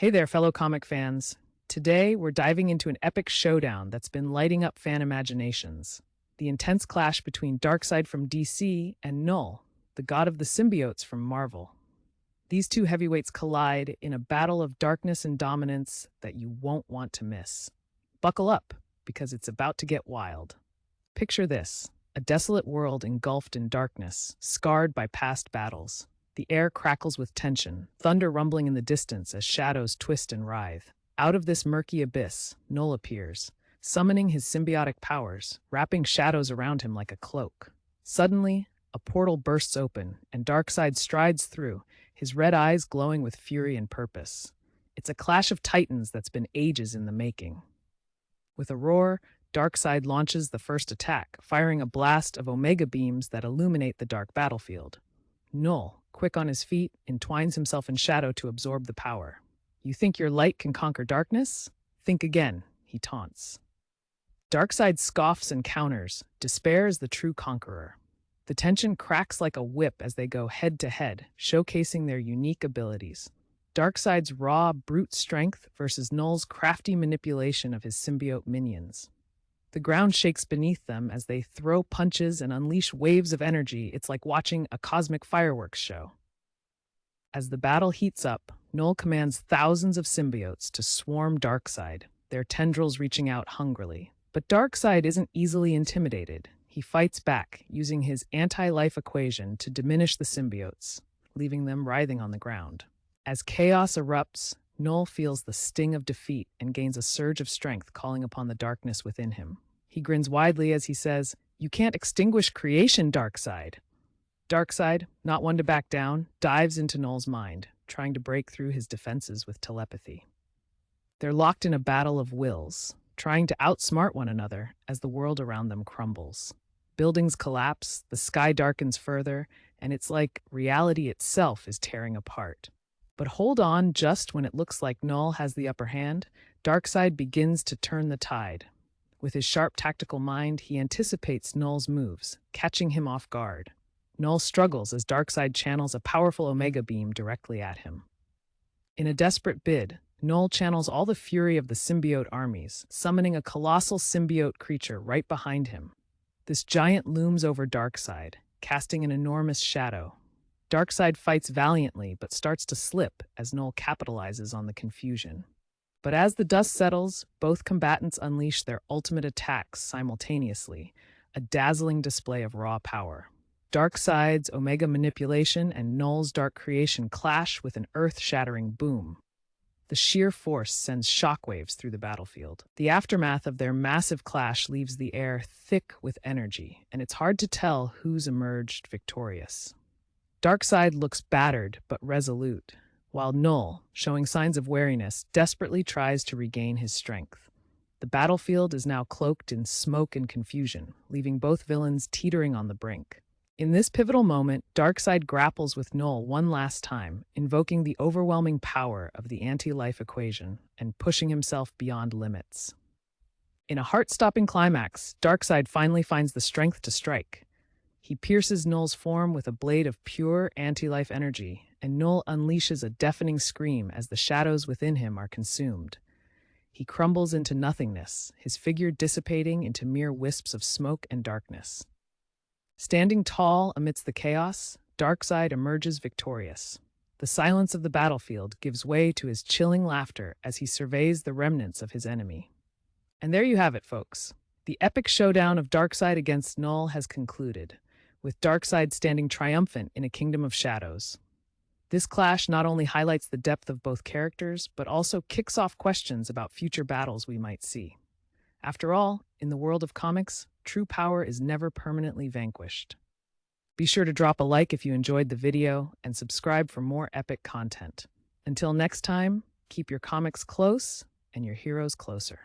Hey there, fellow comic fans. Today, we're diving into an epic showdown that's been lighting up fan imaginations. The intense clash between Darkseid from DC and Knull, the god of the symbiotes from Marvel. These two heavyweights collide in a battle of darkness and dominance that you won't want to miss. Buckle up, because it's about to get wild. Picture this: a desolate world engulfed in darkness, scarred by past battles. The air crackles with tension, thunder rumbling in the distance as shadows twist and writhe. Out of this murky abyss, Knull appears, summoning his symbiotic powers, wrapping shadows around him like a cloak. Suddenly, a portal bursts open, and Darkseid strides through, his red eyes glowing with fury and purpose. It's a clash of titans that's been ages in the making. With a roar, Darkseid launches the first attack, firing a blast of omega beams that illuminate the dark battlefield. Knull, quick on his feet, entwines himself in shadow to absorb the power. You think your light can conquer darkness? Think again, he taunts. Darkseid scoffs and counters. Despair is the true conqueror. The tension cracks like a whip as they go head to head, showcasing their unique abilities. Darkseid's raw, brute strength versus Knull's crafty manipulation of his symbiote minions. The ground shakes beneath them as they throw punches and unleash waves of energy. It's like watching a cosmic fireworks show. As the battle heats up, Knull commands thousands of symbiotes to swarm Darkseid, their tendrils reaching out hungrily. But Darkseid isn't easily intimidated. He fights back, using his anti-life equation to diminish the symbiotes, leaving them writhing on the ground. As chaos erupts, Knull feels the sting of defeat and gains a surge of strength, calling upon the darkness within him. He grins widely as he says, "You can't extinguish creation, Darkseid." Darkseid, not one to back down, dives into Knull's mind, trying to break through his defenses with telepathy. They're locked in a battle of wills, trying to outsmart one another as the world around them crumbles. Buildings collapse, the sky darkens further, and it's like reality itself is tearing apart. But hold on, just when it looks like Knull has the upper hand, Darkseid begins to turn the tide. With his sharp tactical mind, he anticipates Knull's moves, catching him off guard. Knull struggles as Darkseid channels a powerful omega beam directly at him. In a desperate bid, Knull channels all the fury of the symbiote armies, summoning a colossal symbiote creature right behind him. This giant looms over Darkseid, casting an enormous shadow. Darkseid fights valiantly, but starts to slip as Knull capitalizes on the confusion. But as the dust settles, both combatants unleash their ultimate attacks simultaneously, a dazzling display of raw power. Darkseid's omega manipulation and Knull's dark creation clash with an earth-shattering boom. The sheer force sends shockwaves through the battlefield. The aftermath of their massive clash leaves the air thick with energy, and it's hard to tell who's emerged victorious. Darkseid looks battered but resolute, while Knull, showing signs of weariness, desperately tries to regain his strength. The battlefield is now cloaked in smoke and confusion, leaving both villains teetering on the brink. In this pivotal moment, Darkseid grapples with Knull one last time, invoking the overwhelming power of the anti-life equation and pushing himself beyond limits. In a heart-stopping climax, Darkseid finally finds the strength to strike. He pierces Knull's form with a blade of pure anti-life energy, and Knull unleashes a deafening scream as the shadows within him are consumed. He crumbles into nothingness, his figure dissipating into mere wisps of smoke and darkness. Standing tall amidst the chaos, Darkseid emerges victorious. The silence of the battlefield gives way to his chilling laughter as he surveys the remnants of his enemy. And there you have it, folks. The epic showdown of Darkseid against Knull has concluded, with Darkseid standing triumphant in a kingdom of shadows. This clash not only highlights the depth of both characters, but also kicks off questions about future battles we might see. After all, in the world of comics, true power is never permanently vanquished. Be sure to drop a like if you enjoyed the video and subscribe for more epic content. Until next time, keep your comics close and your heroes closer.